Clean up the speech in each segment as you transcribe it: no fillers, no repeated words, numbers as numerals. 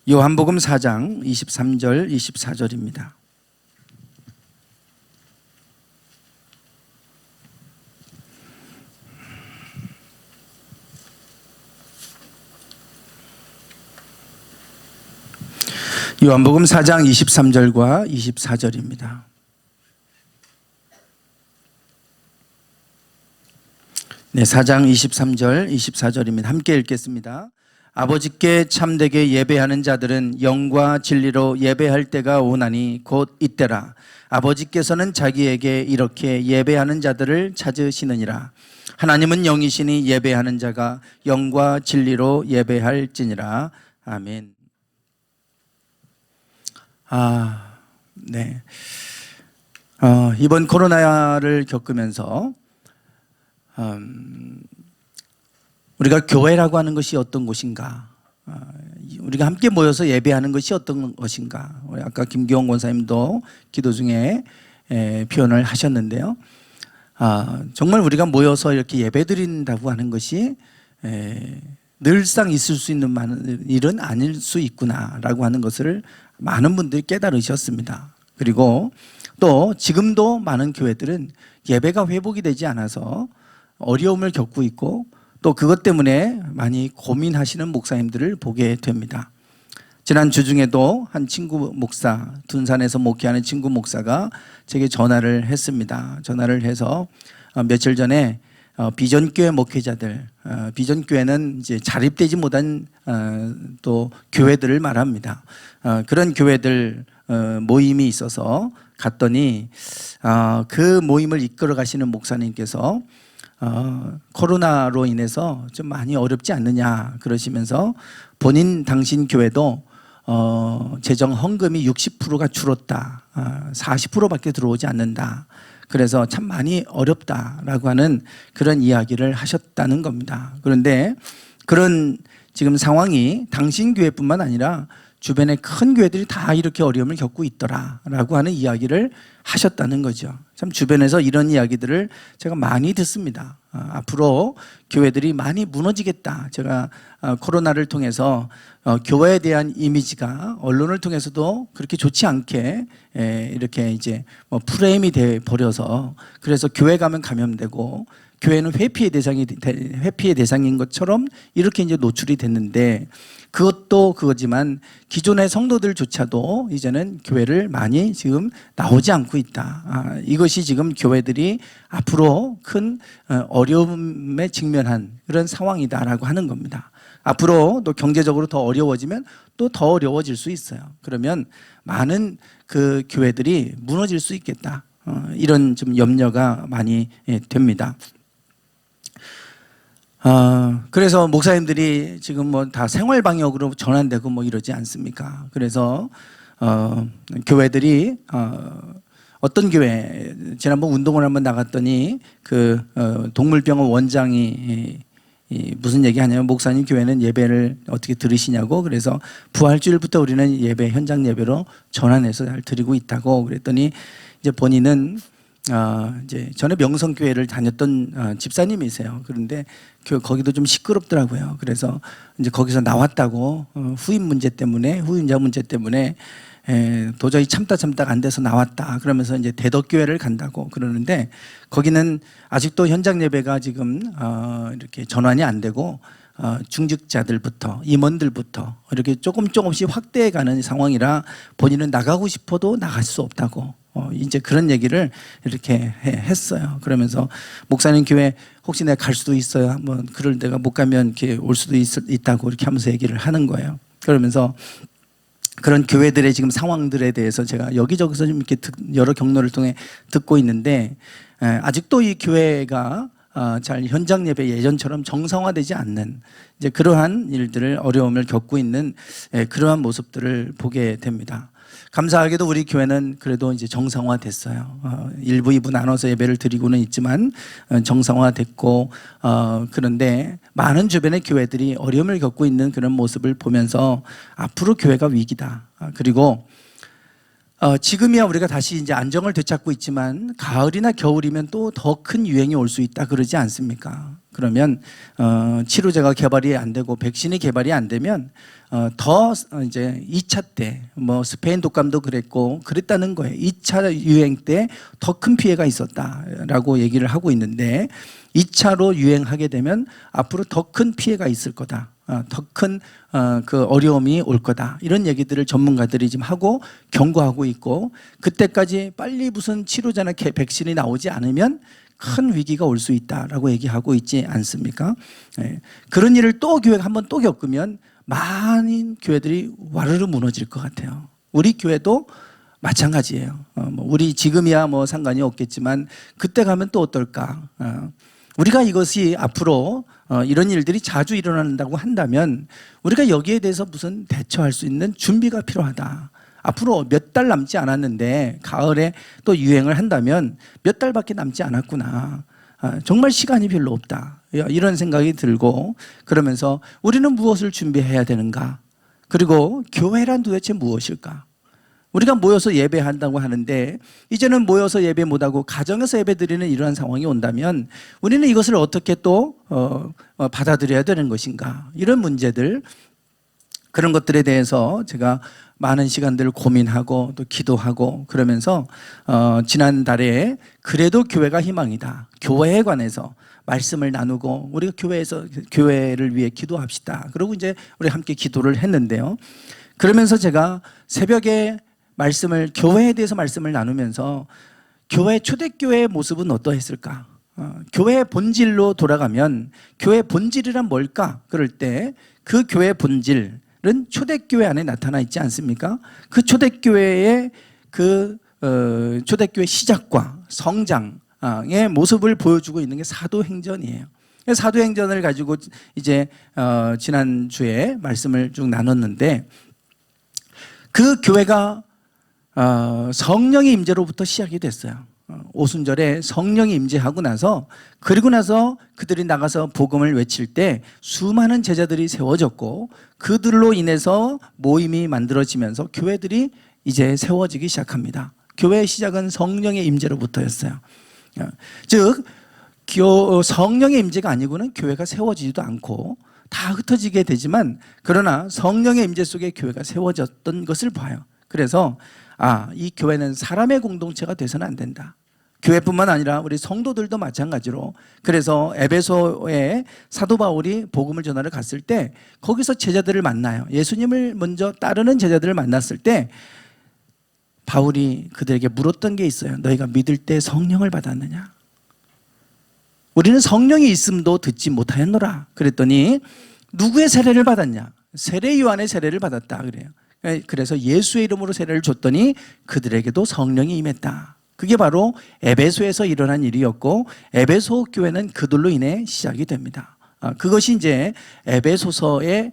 요한복음 4장 23절 24절입니다. 요한복음 4장 23절과 24절입니다. 네, 4장 23절 24절입니다. 함께 읽겠습니다. 아버지께 참되게 예배하는 자들은 영과 진리로 예배할 때가 오나니 곧 이때라. 아버지께서는 자기에게 이렇게 예배하는 자들을 찾으시느니라. 하나님은 영이시니 예배하는 자가 영과 진리로 예배할지니라. 아멘. 네. 이번 코로나를 겪으면서 우리가 교회라고 하는 것이 어떤 곳인가, 우리가 함께 모여서 예배하는 것이 어떤 것인가, 아까 김기홍 권사님도 기도 중에 표현을 하셨는데요. 정말 우리가 모여서 이렇게 예배드린다고 하는 것이 늘상 있을 수 있는 일은 아닐 수 있구나라고 하는 것을 많은 분들이 깨달으셨습니다. 그리고 또 지금도 많은 교회들은 예배가 회복이 되지 않아서 어려움을 겪고 있고 또 그것 때문에 많이 고민하시는 목사님들을 보게 됩니다. 지난 주 중에도 한 친구 목사, 둔산에서 목회하는 친구 목사가 제게 전화를 했습니다. 전화를 해서 며칠 전에 비전교회 목회자들, 비전교회는 이제 자립되지 못한 또 교회들을 말합니다. 그런 교회들 모임이 있어서 갔더니 그 모임을 이끌어 가시는 목사님께서 코로나로 인해서 좀 많이 어렵지 않느냐 그러시면서 당신 교회도 재정 헌금이 60%가 줄었다, 40%밖에 들어오지 않는다, 그래서 참 많이 어렵다라고 하는 그런 이야기를 하셨다는 겁니다. 그런데 그런 지금 상황이 당신 교회뿐만 아니라 주변의 큰 교회들이 다 이렇게 어려움을 겪고 있더라라고 하는 이야기를 하셨다는 거죠. 참 주변에서 이런 이야기들을 제가 많이 듣습니다. 앞으로 교회들이 많이 무너지겠다. 제가 코로나를 통해서 교회에 대한 이미지가 언론을 통해서도 그렇게 좋지 않게 이렇게 이제 프레임이 돼 버려서, 그래서 교회 가면 감염되고 교회는 회피의 대상인 것처럼 이렇게 이제 노출이 됐는데, 그것도 그거지만 기존의 성도들조차도 이제는 교회를 많이 지금 나오지 않고 있다. 이것이 지금 교회들이 앞으로 큰 어려움에 직면한 그런 상황이다라고 하는 겁니다. 앞으로 또 경제적으로 더 어려워지면 또 더 어려워질 수 있어요. 그러면 많은 그 교회들이 무너질 수 있겠다. 이런 좀 염려가 많이 됩니다. 그래서 목사님들이 지금 뭐 다 생활방역으로 전환되고 뭐 이러지 않습니까? 그래서 교회들이 어떤 교회, 지난번 운동을 한번 나갔더니 그 동물병원 원장이 무슨 얘기 하냐면, 목사님 교회는 예배를 어떻게 들으시냐고, 그래서 부활주일부터 우리는 예배, 현장 예배로 전환해서 잘 드리고 있다고 그랬더니, 이제 본인은 이제 전에 명성교회를 다녔던 집사님이세요. 그런데 거기도 좀 시끄럽더라고요. 그래서 이제 거기서 나왔다고, 후임자 문제 때문에 도저히 참다 안 돼서 나왔다. 그러면서 이제 대덕교회를 간다고 그러는데, 거기는 아직도 현장 예배가 지금 이렇게 전환이 안 되고 중직자들부터 임원들부터 이렇게 조금씩 확대해가는 상황이라 본인은 나가고 싶어도 나갈 수 없다고 이제 그런 얘기를 이렇게 했어요. 그러면서 목사님 교회 혹시 내가 갈 수도 있어요. 한번 그럴 내가 못 가면 이렇게 올 수도 있다고 이렇게 하면서 얘기를 하는 거예요. 그러면서 그런 교회들의 지금 상황들에 대해서 제가 여기저기서 좀 이렇게 여러 경로를 통해 듣고 있는데, 아직도 이 교회가 잘 현장 예배 예전처럼 정상화되지 않는 이제 그러한 일들을, 어려움을 겪고 있는 그러한 모습들을 보게 됩니다. 감사하게도 우리 교회는 그래도 이제 정상화됐어요. 1부, 2부 나눠서 예배를 드리고는 있지만 정상화됐고, 그런데 많은 주변의 교회들이 어려움을 겪고 있는 그런 모습을 보면서 앞으로 교회가 위기다. 그리고 지금이야 우리가 다시 이제 안정을 되찾고 있지만 가을이나 겨울이면 또 더 큰 유행이 올 수 있다 그러지 않습니까? 그러면 치료제가 개발이 안 되고 백신이 개발이 안 되면 더 이제 2차 때 뭐 스페인 독감도 그랬고 그랬다는 거예요. 2차 유행 때 더 큰 피해가 있었다라고 얘기를 하고 있는데 2차로 유행하게 되면 앞으로 더 큰 피해가 있을 거다. 더 큰 그 어려움이 올 거다. 이런 얘기들을 전문가들이 지금 하고 경고하고 있고 그때까지 빨리 무슨 치료제나 백신이 나오지 않으면 큰 위기가 올 수 있다라고 얘기하고 있지 않습니까? 네. 그런 일을 또 교회가 한번 또 겪으면 많은 교회들이 와르르 무너질 것 같아요. 우리 교회도 마찬가지예요. 뭐 우리 지금이야 뭐 상관이 없겠지만 그때 가면 또 어떨까? 우리가 이것이 앞으로 이런 일들이 자주 일어난다고 한다면 우리가 여기에 대해서 무슨 대처할 수 있는 준비가 필요하다. 앞으로 몇 달 남지 않았는데 가을에 또 유행을 한다면 몇 달밖에 남지 않았구나. 정말 시간이 별로 없다. 이런 생각이 들고 그러면서 우리는 무엇을 준비해야 되는가? 그리고 교회란 도대체 무엇일까? 우리가 모여서 예배한다고 하는데 이제는 모여서 예배 못하고 가정에서 예배 드리는 이러한 상황이 온다면 우리는 이것을 어떻게 또 받아들여야 되는 것인가? 이런 문제들 그런 것들에 대해서 제가 많은 시간들을 고민하고 또 기도하고 그러면서 지난달에 그래도 교회가 희망이다. 교회에 관해서 말씀을 나누고 우리가 교회에서 교회를 위해 기도합시다. 그리고 이제 우리 함께 기도를 했는데요. 그러면서 제가 새벽에 말씀을 교회에 대해서 말씀을 나누면서 교회 초대교회의 모습은 어떠했을까? 교회의 본질로 돌아가면 교회의 본질이란 뭘까? 그럴 때 그 교회의 본질은 초대교회 안에 나타나 있지 않습니까? 그 초대교회의 초대교회 시작과 성장의 모습을 보여주고 있는 게 사도행전이에요. 사도행전을 가지고 이제 지난주에 말씀을 쭉 나눴는데 그 교회가 성령의 임재로부터 시작이 됐어요. 오순절에 성령이 임재하고 나서 그리고 나서 그들이 나가서 복음을 외칠 때 수많은 제자들이 세워졌고 그들로 인해서 모임이 만들어지면서 교회들이 이제 세워지기 시작합니다. 교회의 시작은 성령의 임재로부터였어요. 즉 성령의 임재가 아니고는 교회가 세워지지도 않고 다 흩어지게 되지만 그러나 성령의 임재 속에 교회가 세워졌던 것을 봐요. 그래서 이 교회는 사람의 공동체가 돼서는 안 된다. 교회뿐만 아니라 우리 성도들도 마찬가지로 그래서 에베소에 사도 바울이 복음을 전하러 갔을 때 거기서 제자들을 만나요. 예수님을 먼저 따르는 제자들을 만났을 때 바울이 그들에게 물었던 게 있어요. 너희가 믿을 때 성령을 받았느냐? 우리는 성령이 있음도 듣지 못하였노라. 그랬더니 누구의 세례를 받았냐? 세례 요한의 세례를 받았다 그래요. 그래서 예수의 이름으로 세례를 줬더니 그들에게도 성령이 임했다. 그게 바로 에베소에서 일어난 일이었고 에베소 교회는 그들로 인해 시작이 됩니다. 그것이 이제 에베소서에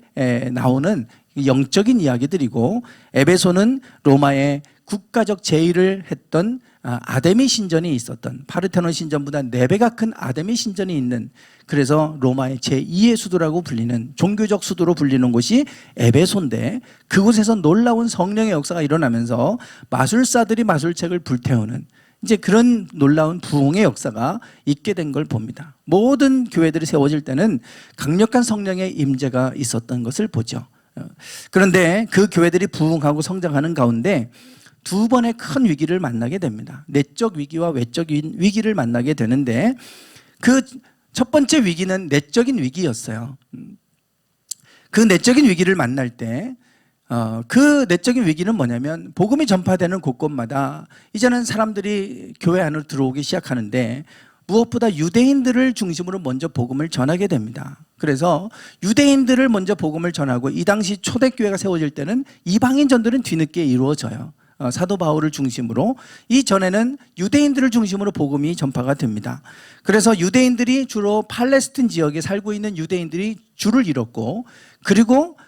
나오는 영적인 이야기들이고 에베소는 로마의 국가적 제의를 했던 아데미 신전이 있었던 파르테논 신전보다 4배가 큰 아데미 신전이 있는 그래서 로마의 제2의 수도라고 불리는 종교적 수도로 불리는 곳이 에베소인데 그곳에서 놀라운 성령의 역사가 일어나면서 마술사들이 마술책을 불태우는 이제 그런 놀라운 부흥의 역사가 있게 된 걸 봅니다. 모든 교회들이 세워질 때는 강력한 성령의 임재가 있었던 것을 보죠. 그런데 그 교회들이 부흥하고 성장하는 가운데 2번의 큰 위기를 만나게 됩니다. 내적 위기와 외적 위기를 만나게 되는데 그 첫 번째 위기는 내적인 위기였어요. 그 내적인 위기를 만날 때 그 내적인 위기는 뭐냐면 복음이 전파되는 곳곳마다 이제는 사람들이 교회 안으로 들어오기 시작하는데 무엇보다 유대인들을 중심으로 먼저 복음을 전하게 됩니다. 그래서 유대인들을 먼저 복음을 전하고 이 당시 초대교회가 세워질 때는 이방인 전도는 뒤늦게 이루어져요. 사도 바울을 중심으로 이전에는 유대인들을 중심으로 복음이 전파가 됩니다. 그래서 유대인들이 주로 팔레스틴 지역에 살고 있는 유대인들이 주를 이뤘고 그리고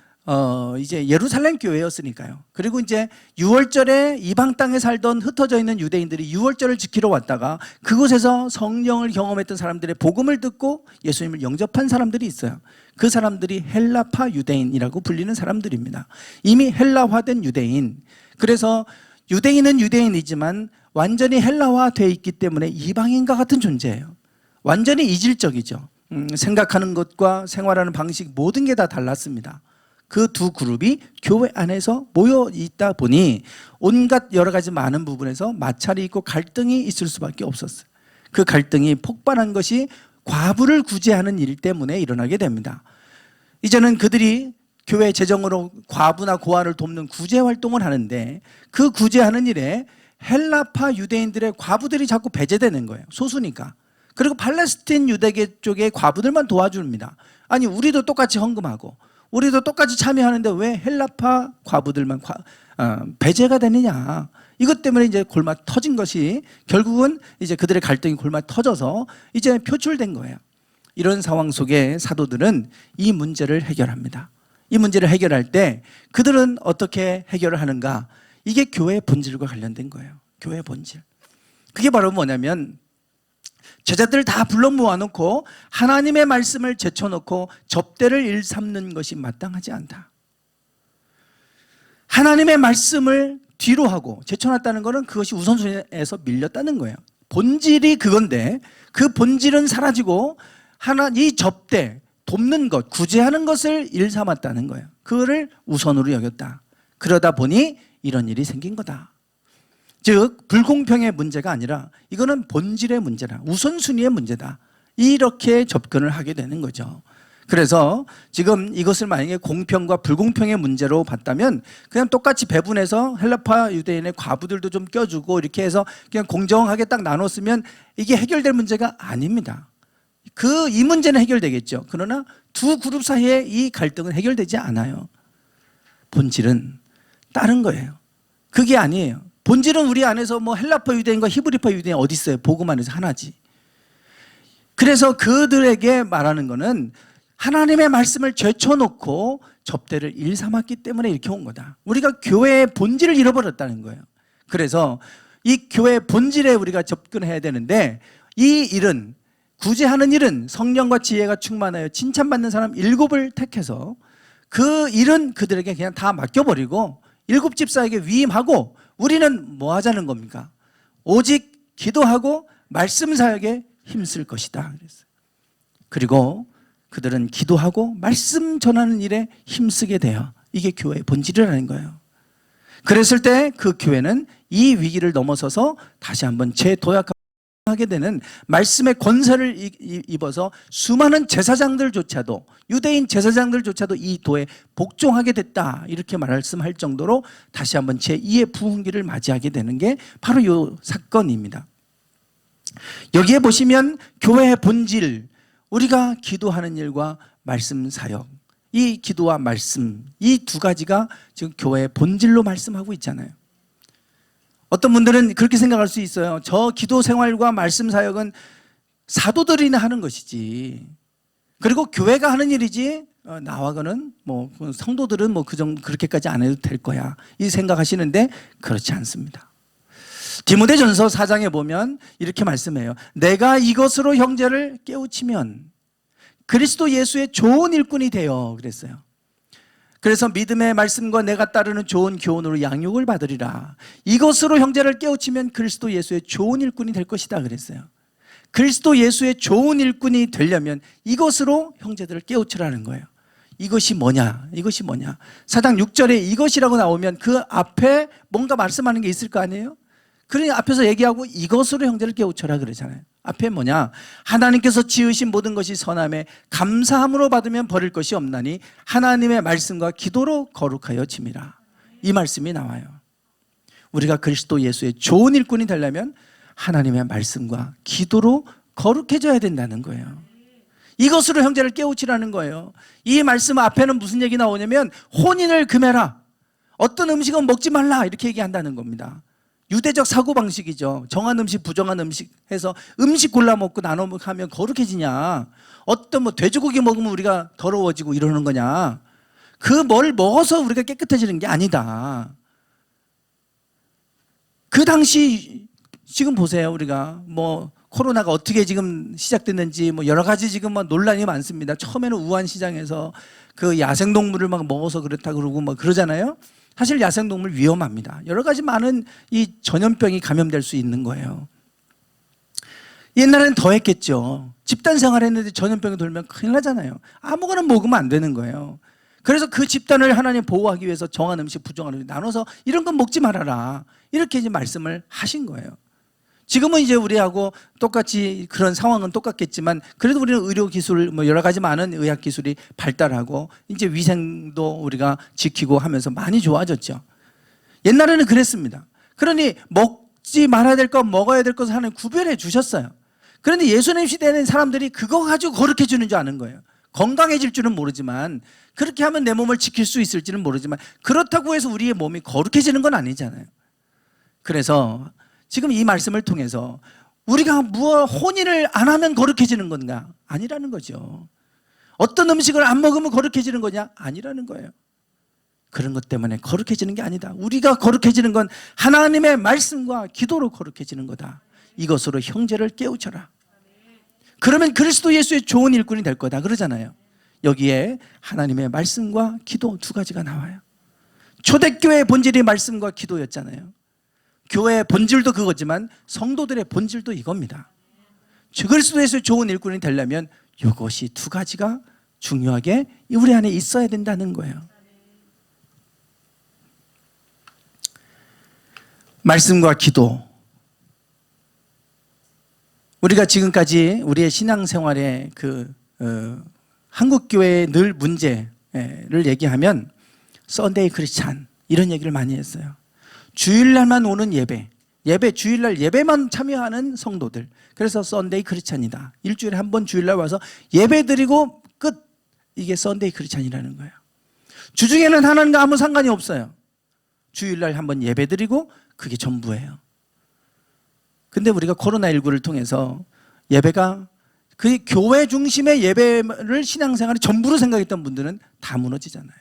이제 예루살렘 교회였으니까요. 그리고 이제 유월절에 이방 땅에 살던 흩어져 있는 유대인들이 유월절을 지키러 왔다가 그곳에서 성령을 경험했던 사람들의 복음을 듣고 예수님을 영접한 사람들이 있어요. 그 사람들이 헬라파 유대인이라고 불리는 사람들입니다. 이미 헬라화된 유대인. 그래서 유대인은 유대인이지만 완전히 헬라화되어 있기 때문에 이방인과 같은 존재예요. 완전히 이질적이죠. 생각하는 것과 생활하는 방식 모든 게 다 달랐습니다. 그 두 그룹이 교회 안에서 모여 있다 보니 온갖 여러 가지 많은 부분에서 마찰이 있고 갈등이 있을 수밖에 없었어요. 그 갈등이 폭발한 것이 과부를 구제하는 일 때문에 일어나게 됩니다. 이제는 그들이 교회 재정으로 과부나 고아를 돕는 구제 활동을 하는데 그 구제하는 일에 헬라파 유대인들의 과부들이 자꾸 배제되는 거예요. 소수니까. 그리고 팔레스틴 유대계 쪽의 과부들만 도와줍니다. 아니 우리도 똑같이 헌금하고 우리도 똑같이 참여하는데 왜 헬라파 과부들만 배제가 되느냐. 이것 때문에 이제 골마 터진 것이 결국은 이제 그들의 갈등이 골마 터져서 이제 표출된 거예요. 이런 상황 속에 사도들은 이 문제를 해결합니다. 이 문제를 해결할 때 그들은 어떻게 해결을 하는가? 이게 교회의 본질과 관련된 거예요. 교회의 본질. 그게 바로 뭐냐면 제자들을 다 불러 모아놓고 하나님의 말씀을 제쳐놓고 접대를 일삼는 것이 마땅하지 않다. 하나님의 말씀을 뒤로 하고 제쳐놨다는 것은 그것이 우선순위에서 밀렸다는 거예요. 본질이 그건데 그 본질은 사라지고 이 접대, 돕는 것, 구제하는 것을 일삼았다는 거예요. 그거를 우선으로 여겼다. 그러다 보니 이런 일이 생긴 거다. 즉 불공평의 문제가 아니라 이거는 본질의 문제다. 우선순위의 문제다. 이렇게 접근을 하게 되는 거죠. 그래서 지금 이것을 만약에 공평과 불공평의 문제로 봤다면 그냥 똑같이 배분해서 헬라파 유대인의 과부들도 좀 껴주고 이렇게 해서 그냥 공정하게 딱 나눴으면 이게 해결될 문제가 아닙니다. 이 문제는 해결되겠죠. 그러나 두 그룹 사이에 이 갈등은 해결되지 않아요. 본질은 다른 거예요. 그게 아니에요. 본질은 우리 안에서 뭐 헬라파 유대인과 히브리파 유대인 어디 있어요? 복음 안에서 하나지. 그래서 그들에게 말하는 거는 하나님의 말씀을 제쳐놓고 접대를 일삼았기 때문에 이렇게 온 거다. 우리가 교회의 본질을 잃어버렸다는 거예요. 그래서 이 교회의 본질에 우리가 접근해야 되는데 이 일은 구제하는 일은 성령과 지혜가 충만하여 칭찬받는 사람 7을 택해서 그 일은 그들에게 그냥 다 맡겨버리고 7 집사에게 위임하고 우리는 뭐 하자는 겁니까? 오직 기도하고 말씀 사역에 힘쓸 것이다 그랬어요. 그리고 그들은 기도하고 말씀 전하는 일에 힘쓰게 돼요. 이게 교회의 본질이라는 거예요. 그랬을 때 그 교회는 이 위기를 넘어서서 다시 한번 재도약하게 되는 말씀의 권세를 입어서 수많은 제사장들조차도 유대인 제사장들조차도 이 도에 복종하게 됐다 이렇게 말씀할 정도로 다시 한번 제2의 부흥기를 맞이하게 되는 게 바로 이 사건입니다. 여기에 보시면 교회의 본질, 우리가 기도하는 일과 말씀 사역, 이 기도와 말씀 이 두 가지가 지금 교회의 본질로 말씀하고 있잖아요. 어떤 분들은 그렇게 생각할 수 있어요. 저 기도 생활과 말씀 사역은 사도들이나 하는 것이지 그리고 교회가 하는 일이지 나와서는 뭐 성도들은 뭐 그렇게까지 안 해도 될 거야 이 생각하시는데 그렇지 않습니다. 디모데전서 4장에 보면 이렇게 말씀해요. 내가 이것으로 형제를 깨우치면 그리스도 예수의 좋은 일꾼이 되어 그랬어요. 그래서 믿음의 말씀과 내가 따르는 좋은 교훈으로 양육을 받으리라. 이것으로 형제를 깨우치면 그리스도 예수의 좋은 일꾼이 될 것이다 그랬어요. 그리스도 예수의 좋은 일꾼이 되려면 이것으로 형제들을 깨우치라는 거예요. 이것이 뭐냐? 이것이 뭐냐? 4장 6절에 이것이라고 나오면 그 앞에 뭔가 말씀하는 게 있을 거 아니에요? 그러니 앞에서 얘기하고 이것으로 형제를 깨우쳐라 그러잖아요. 앞에 뭐냐? 하나님께서 지으신 모든 것이 선함에 감사함으로 받으면 버릴 것이 없나니 하나님의 말씀과 기도로 거룩하여 짐이라. 이 말씀이 나와요. 우리가 그리스도 예수의 좋은 일꾼이 되려면 하나님의 말씀과 기도로 거룩해져야 된다는 거예요. 이것으로 형제를 깨우치라는 거예요. 이 말씀 앞에는 무슨 얘기 나오냐면 혼인을 금해라. 어떤 음식은 먹지 말라 이렇게 얘기한다는 겁니다. 유대적 사고방식이죠. 정한 음식, 부정한 음식 해서 음식 골라 먹고 나눠 하면 거룩해지냐. 어떤 뭐 돼지고기 먹으면 우리가 더러워지고 이러는 거냐. 그 뭘 먹어서 우리가 깨끗해지는 게 아니다. 그 당시 지금 보세요. 우리가 뭐 코로나가 어떻게 지금 시작됐는지 뭐 여러 가지 지금 뭐 논란이 많습니다. 처음에는 우한 시장에서 그 야생동물을 막 먹어서 그렇다 그러고 막 그러잖아요. 사실 야생동물 위험합니다. 여러 가지 많은 이 전염병이 감염될 수 있는 거예요. 옛날에는 더 했겠죠. 집단 생활했는데 전염병이 돌면 큰일 나잖아요. 아무거나 먹으면 안 되는 거예요. 그래서 그 집단을 하나님 보호하기 위해서 정한 음식, 부정한 음식 나눠서 이런 건 먹지 말아라. 이렇게 이제 말씀을 하신 거예요. 지금은 이제 우리하고 똑같이 그런 상황은 똑같겠지만 그래도 우리는 의료 기술 뭐 여러 가지 많은 의학 기술이 발달하고 이제 위생도 우리가 지키고 하면서 많이 좋아졌죠. 옛날에는 그랬습니다. 그러니 먹지 말아야 될 것, 먹어야 될 것을 하나님 구별해 주셨어요. 그런데 예수님 시대에는 사람들이 그거 가지고 거룩해 주는 줄 아는 거예요. 건강해질 줄은 모르지만 그렇게 하면 내 몸을 지킬 수 있을지는 모르지만 그렇다고 해서 우리의 몸이 거룩해지는 건 아니잖아요. 그래서 지금 이 말씀을 통해서 우리가 혼인을 안 하면 거룩해지는 건가? 아니라는 거죠. 어떤 음식을 안 먹으면 거룩해지는 거냐? 아니라는 거예요. 그런 것 때문에 거룩해지는 게 아니다. 우리가 거룩해지는 건 하나님의 말씀과 기도로 거룩해지는 거다. 이것으로 형제를 깨우쳐라. 그러면 그리스도 예수의 좋은 일꾼이 될 거다 그러잖아요. 여기에 하나님의 말씀과 기도 두 가지가 나와요. 초대교회의 본질이 말씀과 기도였잖아요. 교회의 본질도 그거지만 성도들의 본질도 이겁니다. 그리스도 예수의 좋은 일꾼이 되려면 이것이 두 가지가 중요하게 우리 안에 있어야 된다는 거예요. 말씀과 기도. 우리가 지금까지 우리의 신앙생활의 한국교회의 늘 문제를 얘기하면 썬데이 크리스찬 이런 얘기를 많이 했어요. 주일날만 오는 예배, 주일날 예배만 참여하는 성도들. 그래서 썬데이 크리스찬이다. 일주일에 한 번 주일날 와서 예배 드리고 끝. 이게 썬데이 크리스찬이라는 거예요. 주중에는 하나님과 아무 상관이 없어요. 주일날 한 번 예배 드리고 그게 전부예요. 근데 우리가 코로나19를 통해서 예배가 그 교회 중심의 예배를 신앙생활이 전부로 생각했던 분들은 다 무너지잖아요.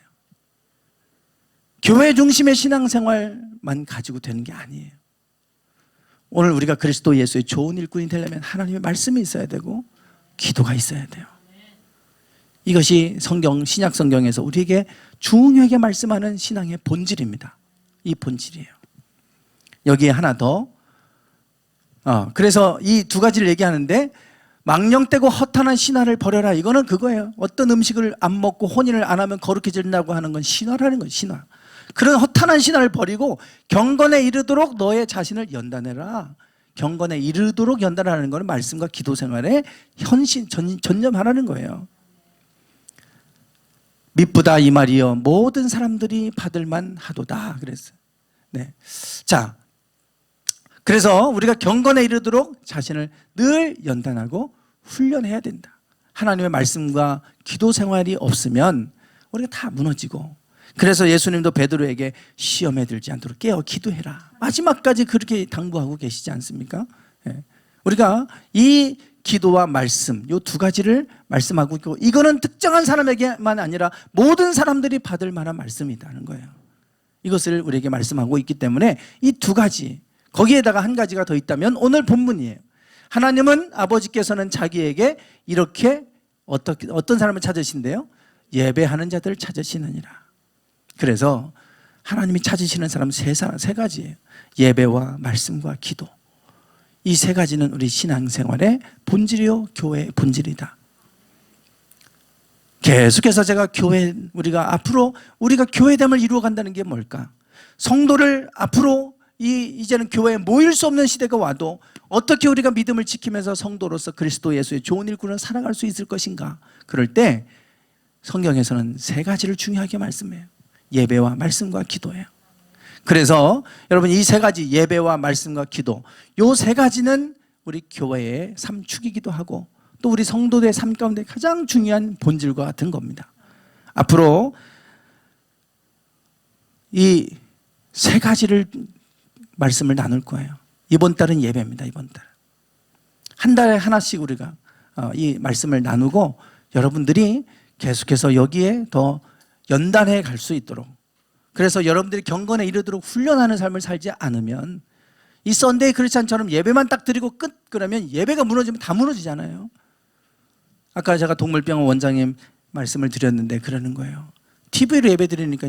교회 중심의 신앙생활만 가지고 되는 게 아니에요. 오늘 우리가 그리스도 예수의 좋은 일꾼이 되려면 하나님의 말씀이 있어야 되고 기도가 있어야 돼요. 이것이 신약 성경에서 우리에게 중요하게 말씀하는 신앙의 본질입니다. 이 본질이에요. 여기에 하나 더. 그래서 이 두 가지를 얘기하는데 망령되고 허탄한 신화를 버려라. 이거는 그거예요. 어떤 음식을 안 먹고 혼인을 안 하면 거룩해진다고 하는 건 신화라는 거예요. 신화. 그런 허탄한 신화를 버리고 경건에 이르도록 너의 자신을 연단해라. 경건에 이르도록 연단하는 것은 말씀과 기도 생활에 전념하라는 거예요. 미쁘다 이 말이여 모든 사람들이 받을만 하도다 그랬어요. 네. 자, 그래서 우리가 경건에 이르도록 자신을 늘 연단하고 훈련해야 된다. 하나님의 말씀과 기도 생활이 없으면 우리가 다 무너지고, 그래서 예수님도 베드로에게 시험에 들지 않도록 깨어 기도해라. 마지막까지 그렇게 당부하고 계시지 않습니까? 예. 우리가 이 기도와 말씀, 이 두 가지를 말씀하고 있고, 이거는 특정한 사람에게만 아니라 모든 사람들이 받을 만한 말씀이라는 거예요. 이것을 우리에게 말씀하고 있기 때문에 이 두 가지, 거기에다가 한 가지가 더 있다면 오늘 본문이에요. 하나님은 아버지께서는 자기에게 이렇게 어떤 사람을 찾으신대요? 예배하는 자들을 찾으시느니라. 그래서 하나님이 찾으시는 사람은 세 가지예요. 예배와 말씀과 기도. 이 세 가지는 우리 신앙생활의 본질이요 교회의 본질이다. 계속해서 제가 우리가 앞으로 우리가 교회됨을 이루어간다는 게 뭘까? 성도를 앞으로 이제는 교회에 모일 수 없는 시대가 와도 어떻게 우리가 믿음을 지키면서 성도로서 그리스도 예수의 좋은 일꾼을 살아갈 수 있을 것인가? 그럴 때 성경에서는 세 가지를 중요하게 말씀해요. 예배와 말씀과 기도예요. 그래서 여러분 이 세 가지, 예배와 말씀과 기도, 이 세 가지는 우리 교회의 삶축이기도 하고 또 우리 성도들의 삶 가운데 가장 중요한 본질과 같은 겁니다. 앞으로 이 세 가지를 말씀을 나눌 거예요. 이번 달은 예배입니다. 이번 달. 한 달에 하나씩 우리가 이 말씀을 나누고 여러분들이 계속해서 여기에 더 연단해 갈 수 있도록, 그래서 여러분들이 경건에 이르도록 훈련하는 삶을 살지 않으면 이 썬데이 크리스찬처럼 예배만 딱 드리고 끝 그러면 예배가 무너지면 다 무너지잖아요. 아까 제가 동물병원 원장님 말씀을 드렸는데 그러는 거예요. TV로 예배 드리니까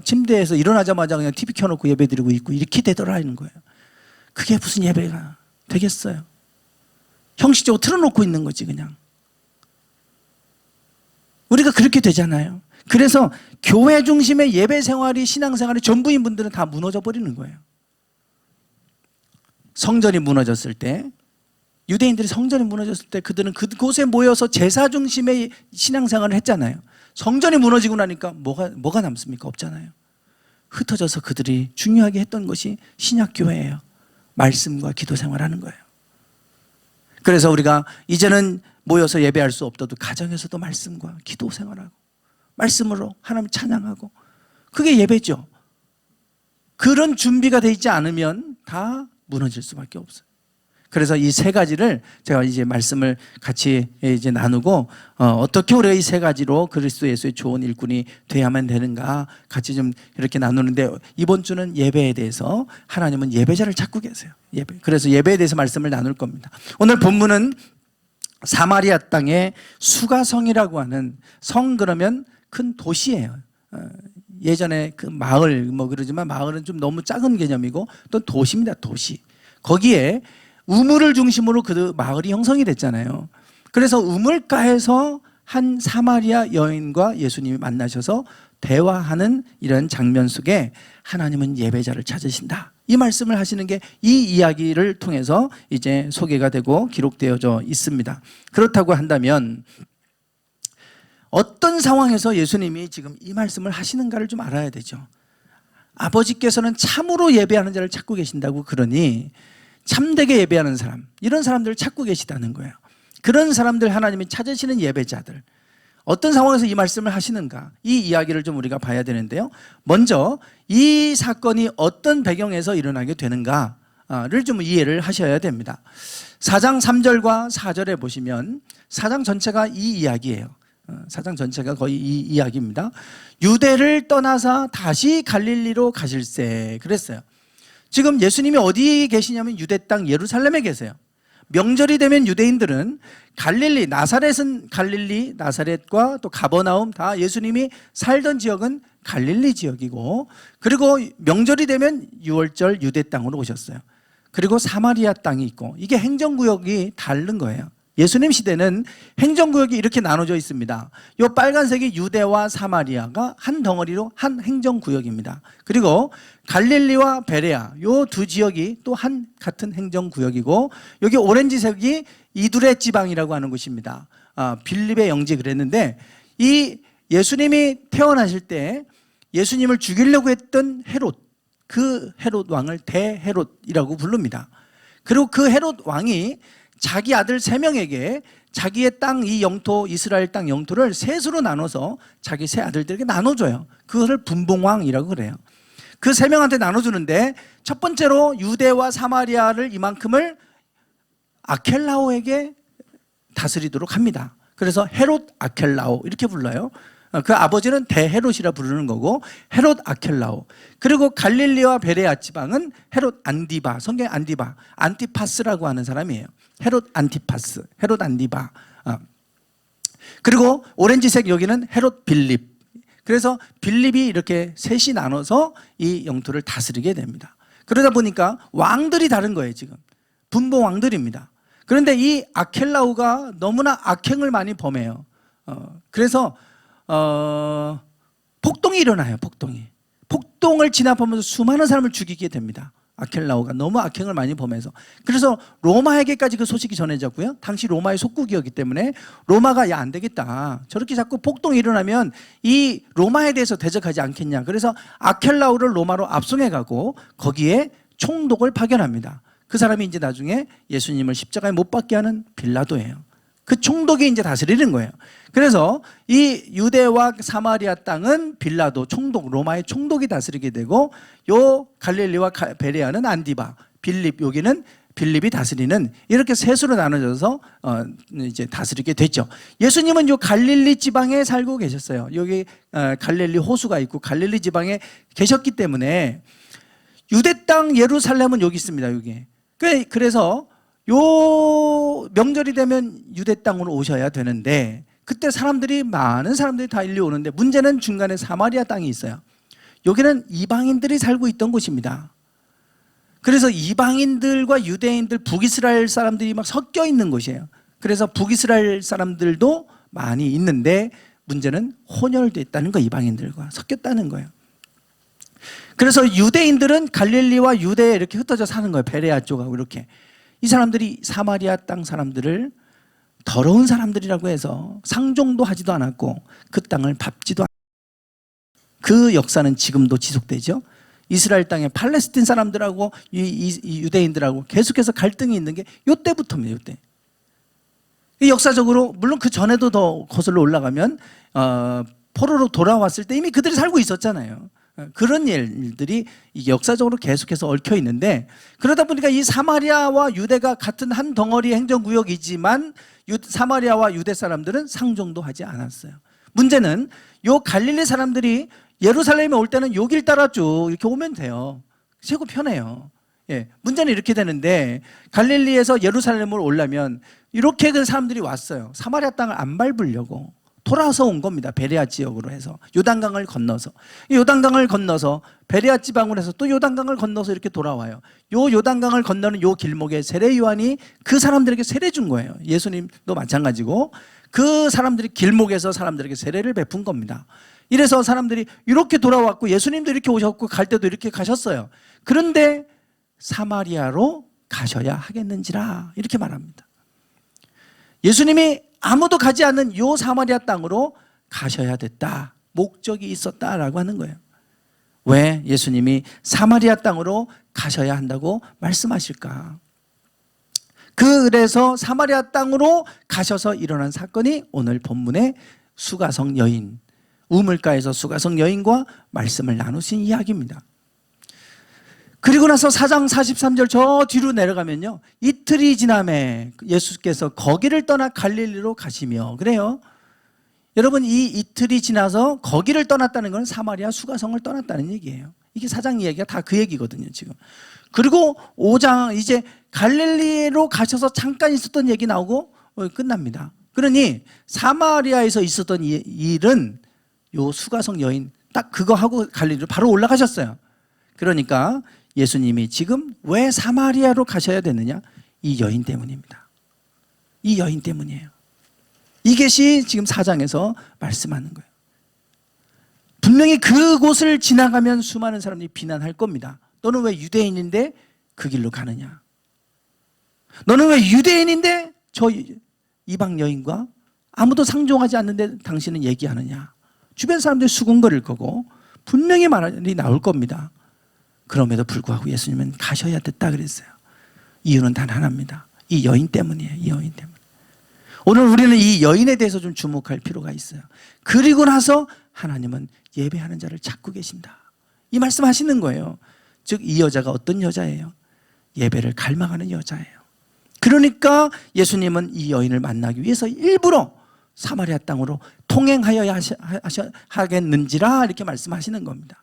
침대에서 일어나자마자 그냥 TV 켜놓고 예배 드리고 있고 이렇게 되더라는 거예요. 그게 무슨 예배가 되겠어요? 형식적으로 틀어놓고 있는 거지 그냥. 우리가 그렇게 되잖아요. 그래서 교회 중심의 예배 생활이 신앙생활이 전부인 분들은 다 무너져 버리는 거예요. 성전이 무너졌을 때, 유대인들이 성전이 무너졌을 때 그들은 그곳에 모여서 제사 중심의 신앙생활을 했잖아요. 성전이 무너지고 나니까 뭐가 남습니까? 없잖아요. 흩어져서 그들이 중요하게 했던 것이 신약교회예요. 말씀과 기도 생활하는 거예요. 그래서 우리가 이제는 모여서 예배할 수 없어도 가정에서도 말씀과 기도 생활하고 말씀으로 하나님 찬양하고, 그게 예배죠. 그런 준비가 되어 있지 않으면 다 무너질 수밖에 없어요. 그래서 이 세 가지를 제가 이제 말씀을 같이 이제 나누고, 어떻게 우리가 이 세 가지로 그리스도 예수의 좋은 일꾼이 돼야만 되는가 같이 좀 이렇게 나누는데, 이번 주는 예배에 대해서, 하나님은 예배자를 찾고 계세요. 예배. 그래서 예배에 대해서 말씀을 나눌 겁니다. 오늘 본문은 사마리아 땅의 수가성이라고 하는, 성 그러면 큰 도시예요. 예전에 그 마을 뭐 그러지만 마을은 좀 너무 작은 개념이고 또 도시입니다. 도시. 거기에 우물을 중심으로 그 마을이 형성이 됐잖아요. 그래서 우물가에서 한 사마리아 여인과 예수님이 만나셔서 대화하는 이런 장면 속에 하나님은 예배자를 찾으신다, 이 말씀을 하시는 게 이 이야기를 통해서 이제 소개가 되고 기록되어져 있습니다. 그렇다고 한다면 어떤 상황에서 예수님이 지금 이 말씀을 하시는가를 좀 알아야 되죠. 아버지께서는 참으로 예배하는 자를 찾고 계신다고, 그러니 참되게 예배하는 사람, 이런 사람들을 찾고 계시다는 거예요. 그런 사람들, 하나님이 찾으시는 예배자들, 어떤 상황에서 이 말씀을 하시는가, 이 이야기를 좀 우리가 봐야 되는데요. 먼저 이 사건이 어떤 배경에서 일어나게 되는가를 좀 이해를 하셔야 됩니다. 4장 3절과 4절에 보시면 4장 전체가 이 이야기예요. 4장 전체가 거의 이 이야기입니다. 유대를 떠나서 다시 갈릴리로 가실세 그랬어요. 지금 예수님이 어디에 계시냐면 유대 땅 예루살렘에 계세요. 명절이 되면 유대인들은 갈릴리, 나사렛은 갈릴리, 나사렛과 또 가버나움, 다 예수님이 살던 지역은 갈릴리 지역이고, 그리고 명절이 되면 유월절 유대 땅으로 오셨어요. 그리고 사마리아 땅이 있고, 이게 행정구역이 다른 거예요. 예수님 시대는 행정구역이 이렇게 나눠져 있습니다. 이 빨간색이 유대와 사마리아가 한 덩어리로 한 행정구역입니다. 그리고 갈릴리와 베레아, 이 두 지역이 또 한 같은 행정구역이고, 여기 오렌지색이 이두레 지방이라고 하는 곳입니다. 빌립의 영지 그랬는데, 이 예수님이 태어나실 때 예수님을 죽이려고 했던 헤롯, 그 헤롯 왕을 대헤롯이라고 부릅니다. 그리고 그 헤롯 왕이 자기 아들 3명에게 자기의 땅, 이 영토, 이스라엘 땅 영토를 셋으로 나눠서 자기 세 아들들에게 나눠줘요. 그것을 분봉왕이라고 그래요. 그 3명한테 나눠주는데, 첫 번째로 유대와 사마리아를 이만큼을 아켈라오에게 다스리도록 합니다. 그래서 헤롯 아켈라오 이렇게 불러요. 그 아버지는 대헤롯이라 부르는 거고, 헤롯 아켈라오. 그리고 갈릴리와 베레아 지방은 헤롯 안디바, 성경에 안디바, 안티파스라고 하는 사람이에요. 헤롯 안티파스, 헤롯 안디바. 그리고 오렌지색 여기는 헤롯 빌립. 그래서 빌립이 이렇게 셋이 나눠서 이 영토를 다스리게 됩니다. 그러다 보니까 왕들이 다른 거예요. 지금 분봉 왕들입니다. 그런데 이 아켈라오가 너무나 악행을 많이 범해요. 그래서 폭동이 일어나요. 폭동을 진압하면서 수많은 사람을 죽이게 됩니다. 아켈라오가 너무 악행을 많이 범해서. 그래서 로마에게까지 그 소식이 전해졌고요. 당시 로마의 속국이었기 때문에 로마가 야, 안 되겠다, 저렇게 자꾸 폭동이 일어나면 이 로마에 대해서 대적하지 않겠냐. 그래서 아켈라오를 로마로 압송해 가고 거기에 총독을 파견합니다. 그 사람이 이제 나중에 예수님을 십자가에 못 박게 하는 빌라도예요. 그 총독이 이제 다스리는 거예요. 그래서 이 유대와 사마리아 땅은 빌라도 총독, 로마의 총독이 다스리게 되고, 요 갈릴리와 베레아는 안디바, 빌립, 여기는 빌립이 다스리는, 이렇게 셋으로 나눠져서 이제 다스리게 됐죠. 예수님은 요 갈릴리 지방에 살고 계셨어요. 여기 갈릴리 호수가 있고 갈릴리 지방에 계셨기 때문에, 유대 땅 예루살렘은 여기 있습니다. 여기. 그래서 요 명절이 되면 유대 땅으로 오셔야 되는데, 그때 많은 사람들이 다 일리 오는데, 문제는 중간에 사마리아 땅이 있어요. 여기는 이방인들이 살고 있던 곳입니다. 그래서 이방인들과 유대인들, 북이스라엘 사람들이 막 섞여 있는 곳이에요. 그래서 북이스라엘 사람들도 많이 있는데 문제는 혼혈됐다는 거, 이방인들과 섞였다는 거예요. 그래서 유대인들은 갈릴리와 유대에 이렇게 흩어져 사는 거예요. 베레아 쪽하고 이렇게. 이 사람들이 사마리아 땅 사람들을 더러운 사람들이라고 해서 상종도 하지도 않았고 그 땅을 밟지도 않았고, 그 역사는 지금도 지속되죠. 이스라엘 땅에 팔레스틴 사람들하고 이 유대인들하고 계속해서 갈등이 있는 게 이때부터입니다. 이때. 역사적으로 물론 그 전에도 더 거슬러 올라가면 포로로 돌아왔을 때 이미 그들이 살고 있었잖아요. 그런 일들이 역사적으로 계속해서 얽혀 있는데, 그러다 보니까 이 사마리아와 유대가 같은 한 덩어리 행정구역이지만 사마리아와 유대 사람들은 상종도 하지 않았어요. 문제는 요 갈릴리 사람들이 예루살렘에 올 때는 요 길 따라 쭉 이렇게 오면 돼요. 최고 편해요. 예, 문제는 이렇게 되는데, 갈릴리에서 예루살렘으로 오려면 이렇게 그 사람들이 왔어요. 사마리아 땅을 안 밟으려고 돌아서 온 겁니다. 베레아 지역으로 해서 요단강을 건너서, 요단강을 건너서 베레아 지방으로 해서 또 요단강을 건너서 이렇게 돌아와요. 요 요단강을 건너는 요 길목에 세례 요한이 그 사람들에게 세례 준 거예요. 예수님도 마찬가지고 그 사람들이 길목에서 사람들에게 세례를 베푼 겁니다. 이래서 사람들이 이렇게 돌아왔고 예수님도 이렇게 오셨고 갈 때도 이렇게 가셨어요. 그런데 사마리아로 가셔야 하겠는지라 이렇게 말합니다. 예수님이 아무도 가지 않는 요 사마리아 땅으로 가셔야 됐다. 목적이 있었다라고 하는 거예요. 왜 예수님이 사마리아 땅으로 가셔야 한다고 말씀하실까? 그래서 사마리아 땅으로 가셔서 일어난 사건이 오늘 본문의 수가성 여인, 우물가에서 수가성 여인과 말씀을 나누신 이야기입니다. 그리고 나서 4장 43절 저 뒤로 내려가면요, 이틀이 지남에 예수께서 거기를 떠나 갈릴리로 가시며, 그래요. 여러분, 이 이틀이 지나서 거기를 떠났다는 건 사마리아 수가성을 떠났다는 얘기예요. 이게 4장 이야기가 다 그 얘기거든요, 지금. 그리고 5장 이제 갈릴리로 가셔서 잠깐 있었던 얘기 나오고 끝납니다. 그러니 사마리아에서 있었던 일은 요 수가성 여인 딱 그거 하고 갈릴리로 바로 올라가셨어요. 그러니까 예수님이 지금 왜 사마리아로 가셔야 되느냐? 이 여인 때문입니다. 이 여인 때문이에요. 이것이 지금 4장에서 말씀하는 거예요. 분명히 그곳을 지나가면 수많은 사람들이 비난할 겁니다. 너는 왜 유대인인데 그 길로 가느냐? 너는 왜 유대인인데 저 이방 여인과 아무도 상종하지 않는데 당신은 얘기하느냐? 주변 사람들이 수군거릴 거고 분명히 말이 나올 겁니다. 그럼에도 불구하고 예수님은 가셔야 됐다 그랬어요. 이유는 단 하나입니다. 이 여인 때문이에요. 이 여인 때문에. 오늘 우리는 이 여인에 대해서 좀 주목할 필요가 있어요. 그리고 나서 하나님은 예배하는 자를 찾고 계신다. 이 말씀 하시는 거예요. 즉 이 여자가 어떤 여자예요? 예배를 갈망하는 여자예요. 그러니까 예수님은 이 여인을 만나기 위해서 일부러 사마리아 땅으로 통행하여야 하겠는지라 이렇게 말씀하시는 겁니다.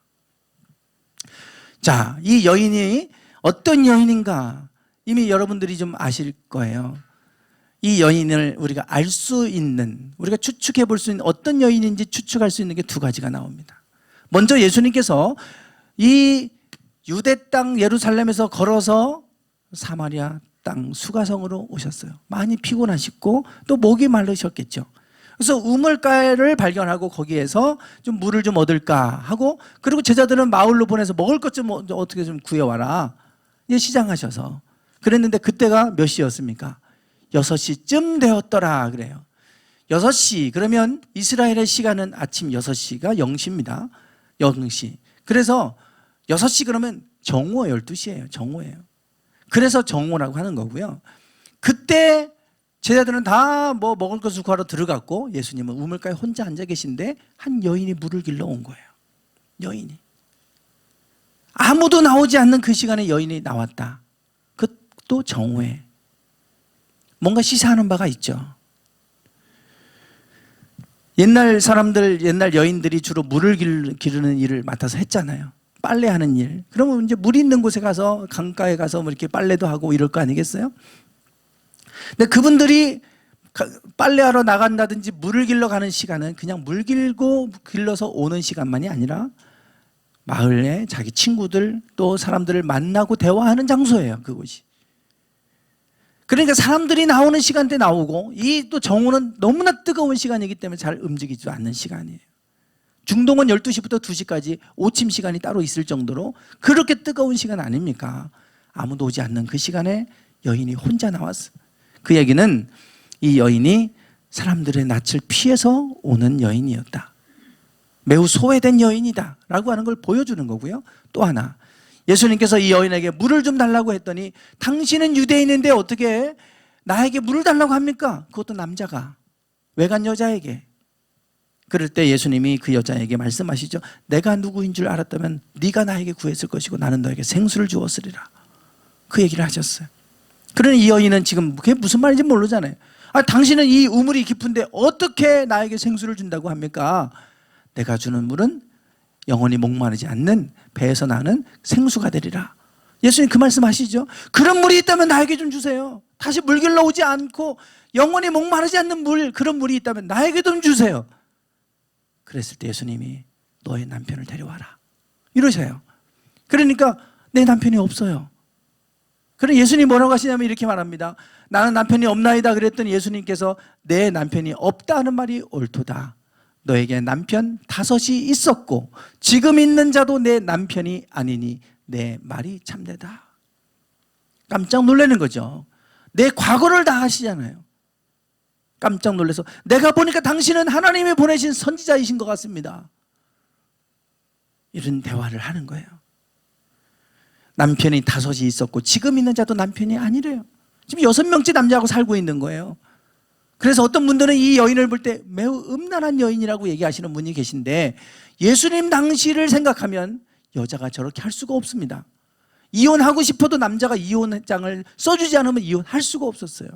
자, 이 여인이 어떤 여인인가 이미 여러분들이 좀 아실 거예요. 이 여인을 우리가 알 수 있는, 우리가 추측해 볼 수 있는 어떤 여인인지 추측할 수 있는 게 두 가지가 나옵니다. 먼저 예수님께서 이 유대 땅 예루살렘에서 걸어서 사마리아 땅 수가성으로 오셨어요. 많이 피곤하셨고 또 목이 마르셨겠죠. 그래서 우물가를 발견하고 거기에서 좀 물을 좀 얻을까 하고, 그리고 제자들은 마을로 보내서 먹을 것 좀 어떻게 좀 구해와라 이제 시장하셔서 그랬는데 그때가 몇 시였습니까? 6시쯤 되었더라 그래요. 6시 그러면 이스라엘의 시간은 아침 6시가 0시입니다. 0시. 그래서 6시 그러면 정오 12시예요. 정오예요. 그래서 정오라고 하는 거고요. 그때 제자들은 다 뭐 먹을 것을 구하러 들어갔고 예수님은 우물가에 혼자 앉아 계신데 한 여인이 물을 길러 온 거예요. 여인이. 아무도 나오지 않는 그 시간에 여인이 나왔다. 그것도 정오에. 뭔가 시사하는 바가 있죠. 옛날 사람들, 옛날 여인들이 주로 물을 기르는 일을 맡아서 했잖아요. 빨래하는 일. 그러면 이제 물 있는 곳에 가서 강가에 가서 뭐 이렇게 빨래도 하고 이럴 거 아니겠어요? 근데 그분들이 빨래하러 나간다든지 물을 길러 가는 시간은 그냥 물 길고 길러서 오는 시간만이 아니라 마을에 자기 친구들 또 사람들을 만나고 대화하는 장소예요, 그곳이. 그러니까 사람들이 나오는 시간대에 나오고, 이 또 정오는 너무나 뜨거운 시간이기 때문에 잘 움직이지 않는 시간이에요. 중동은 12시부터 2시까지 오침 시간이 따로 있을 정도로 그렇게 뜨거운 시간 아닙니까? 아무도 오지 않는 그 시간에 여인이 혼자 나왔어요. 그 얘기는 이 여인이 사람들의 낯을 피해서 오는 여인이었다. 매우 소외된 여인이다 라고 하는 걸 보여주는 거고요. 또 하나, 예수님께서 이 여인에게 물을 좀 달라고 했더니 당신은 유대인인데 어떻게 나에게 물을 달라고 합니까? 그것도 남자가, 외간 여자에게. 그럴 때 예수님이 그 여자에게 말씀하시죠. 내가 누구인 줄 알았다면 네가 나에게 구했을 것이고 나는 너에게 생수를 주었으리라. 그 얘기를 하셨어요. 그러니 이 여인은 지금 그게 무슨 말인지 모르잖아요. 당신은 이 우물이 깊은데 어떻게 나에게 생수를 준다고 합니까? 내가 주는 물은 영원히 목마르지 않는 배에서 나는 생수가 되리라. 예수님 그 말씀 하시죠. 그런 물이 있다면 나에게 좀 주세요. 다시 물 길러 오지 않고 영원히 목마르지 않는 물, 그런 물이 있다면 나에게 좀 주세요. 그랬을 때 예수님이 너의 남편을 데려와라 이러셔요. 그러니까 내 남편이 없어요. 그럼 예수님이 뭐라고 하시냐면 이렇게 말합니다. 나는 남편이 없나이다 그랬더니 예수님께서 내 남편이 없다는 말이 옳도다. 너에게 남편 5이 있었고 지금 있는 자도 내 남편이 아니니 내 말이 참되다. 깜짝 놀라는 거죠. 내 과거를 다 아시잖아요. 깜짝 놀라서 내가 보니까 당신은 하나님이 보내신 선지자이신 것 같습니다. 이런 대화를 하는 거예요. 남편이 5이 있었고 지금 있는 자도 남편이 아니래요. 지금 6명째 남자하고 살고 있는 거예요. 그래서 어떤 분들은 이 여인을 볼 때 매우 음란한 여인이라고 얘기하시는 분이 계신데 예수님 당시를 생각하면 여자가 저렇게 할 수가 없습니다. 이혼하고 싶어도 남자가 이혼장을 써주지 않으면 이혼할 수가 없었어요.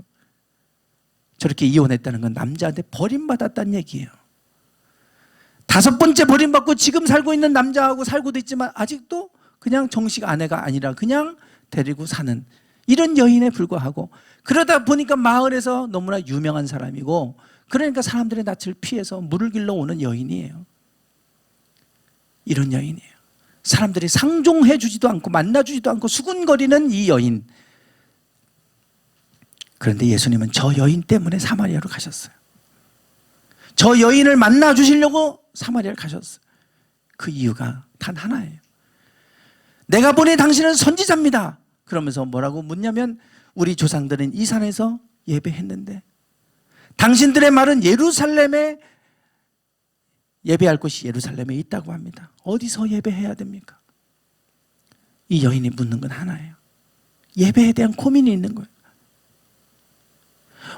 저렇게 이혼했다는 건 남자한테 버림받았다는 얘기예요. 5번째 버림받고 지금 살고 있는 남자하고 살고도 있지만 아직도 그냥 정식 아내가 아니라 그냥 데리고 사는 이런 여인에 불과하고, 그러다 보니까 마을에서 너무나 유명한 사람이고 그러니까 사람들의 낯을 피해서 물을 길러 오는 여인이에요. 이런 여인이에요. 사람들이 상종해 주지도 않고 만나주지도 않고 수군거리는 이 여인. 그런데 예수님은 저 여인 때문에 사마리아로 가셨어요. 저 여인을 만나 주시려고 사마리아를 가셨어요. 그 이유가 단 하나예요. 내가 보니 당신은 선지자입니다. 그러면서 뭐라고 묻냐면 우리 조상들은 이 산에서 예배했는데 당신들의 말은 예루살렘에 예배할 곳이 예루살렘에 있다고 합니다. 어디서 예배해야 됩니까? 이 여인이 묻는 건 하나예요. 예배에 대한 고민이 있는 거예요.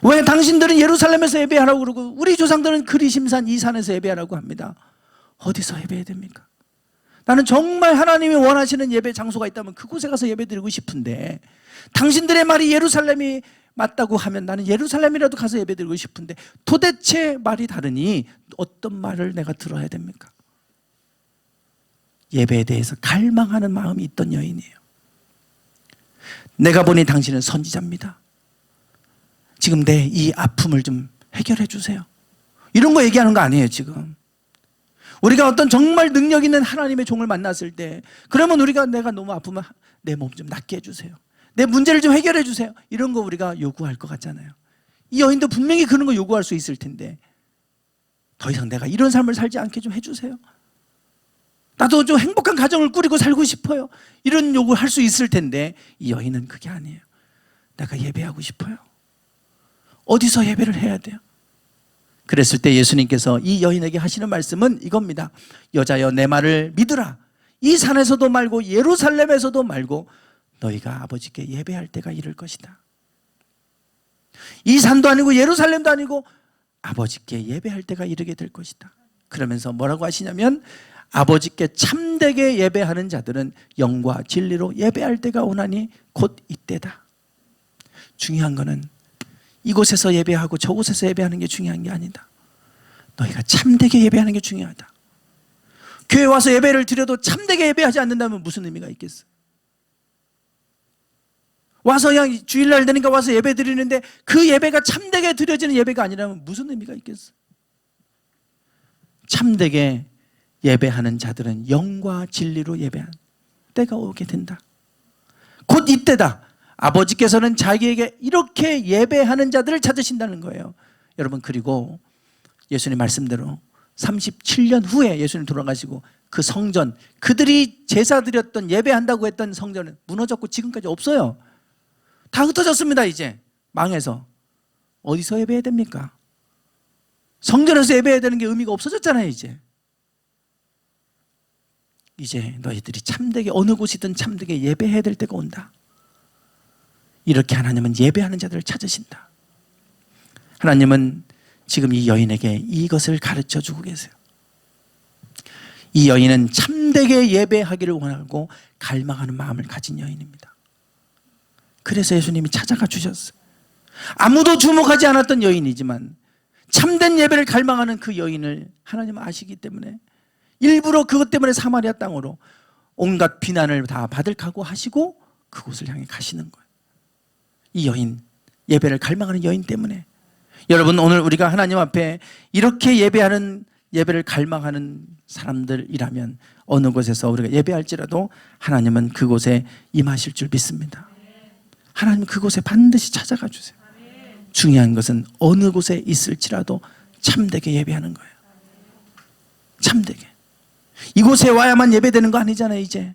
왜 당신들은 예루살렘에서 예배하라고 그러고 우리 조상들은 그리심산 이 산에서 예배하라고 합니다. 어디서 예배해야 됩니까? 나는 정말 하나님이 원하시는 예배 장소가 있다면 그곳에 가서 예배드리고 싶은데 당신들의 말이 예루살렘이 맞다고 하면 나는 예루살렘이라도 가서 예배드리고 싶은데 도대체 말이 다르니 어떤 말을 내가 들어야 됩니까? 예배에 대해서 갈망하는 마음이 있던 여인이에요. 내가 보니 당신은 선지자입니다. 지금 내 이 아픔을 좀 해결해 주세요. 이런 거 얘기하는 거 아니에요 지금. 우리가 어떤 정말 능력 있는 하나님의 종을 만났을 때 그러면 우리가 내가 너무 아프면 내 몸 좀 낫게 해주세요. 내 문제를 좀 해결해 주세요. 이런 거 우리가 요구할 것 같잖아요. 이 여인도 분명히 그런 거 요구할 수 있을 텐데 더 이상 내가 이런 삶을 살지 않게 좀 해주세요. 나도 좀 행복한 가정을 꾸리고 살고 싶어요. 이런 요구를 할 수 있을 텐데 이 여인은 그게 아니에요. 내가 예배하고 싶어요. 어디서 예배를 해야 돼요? 그랬을 때 예수님께서 이 여인에게 하시는 말씀은 이겁니다. 여자여 내 말을 믿으라. 이 산에서도 말고 예루살렘에서도 말고 너희가 아버지께 예배할 때가 이를 것이다. 이 산도 아니고 예루살렘도 아니고 아버지께 예배할 때가 이르게 될 것이다. 그러면서 뭐라고 하시냐면 아버지께 참되게 예배하는 자들은 영과 진리로 예배할 때가 오나니 곧 이때다. 중요한 거는 이곳에서 예배하고 저곳에서 예배하는 게 중요한 게 아니다. 너희가 참되게 예배하는 게 중요하다. 교회 와서 예배를 드려도 참되게 예배하지 않는다면 무슨 의미가 있겠어? 와서 그냥 주일날 되니까 와서 예배 드리는데 그 예배가 참되게 드려지는 예배가 아니라면 무슨 의미가 있겠어? 참되게 예배하는 자들은 영과 진리로 예배하는 때가 오게 된다. 곧 이때다. 아버지께서는 자기에게 이렇게 예배하는 자들을 찾으신다는 거예요. 여러분, 그리고 예수님 말씀대로 37년 후에 예수님 돌아가시고 그 성전, 그들이 제사 드렸던 예배한다고 했던 성전은 무너졌고 지금까지 없어요. 다 흩어졌습니다. 이제 망해서. 어디서 예배해야 됩니까? 성전에서 예배해야 되는 게 의미가 없어졌잖아요. 이제 너희들이 참되게 어느 곳이든 참되게 예배해야 될 때가 온다. 이렇게 하나님은 예배하는 자들을 찾으신다. 하나님은 지금 이 여인에게 이것을 가르쳐 주고 계세요. 이 여인은 참되게 예배하기를 원하고 갈망하는 마음을 가진 여인입니다. 그래서 예수님이 찾아가 주셨어요. 아무도 주목하지 않았던 여인이지만 참된 예배를 갈망하는 그 여인을 하나님은 아시기 때문에 일부러 그것 때문에 사마리아 땅으로 온갖 비난을 다 받을 각오하시고 그곳을 향해 가시는 거예요. 이 여인, 예배를 갈망하는 여인 때문에. 여러분, 오늘 우리가 하나님 앞에 이렇게 예배를 갈망하는 사람들이라면 어느 곳에서 우리가 예배할지라도 하나님은 그곳에 임하실 줄 믿습니다. 하나님은 그곳에 반드시 찾아가 주세요. 중요한 것은 어느 곳에 있을지라도 참되게 예배하는 거예요. 참되게. 이곳에 와야만 예배되는 거 아니잖아요. 이제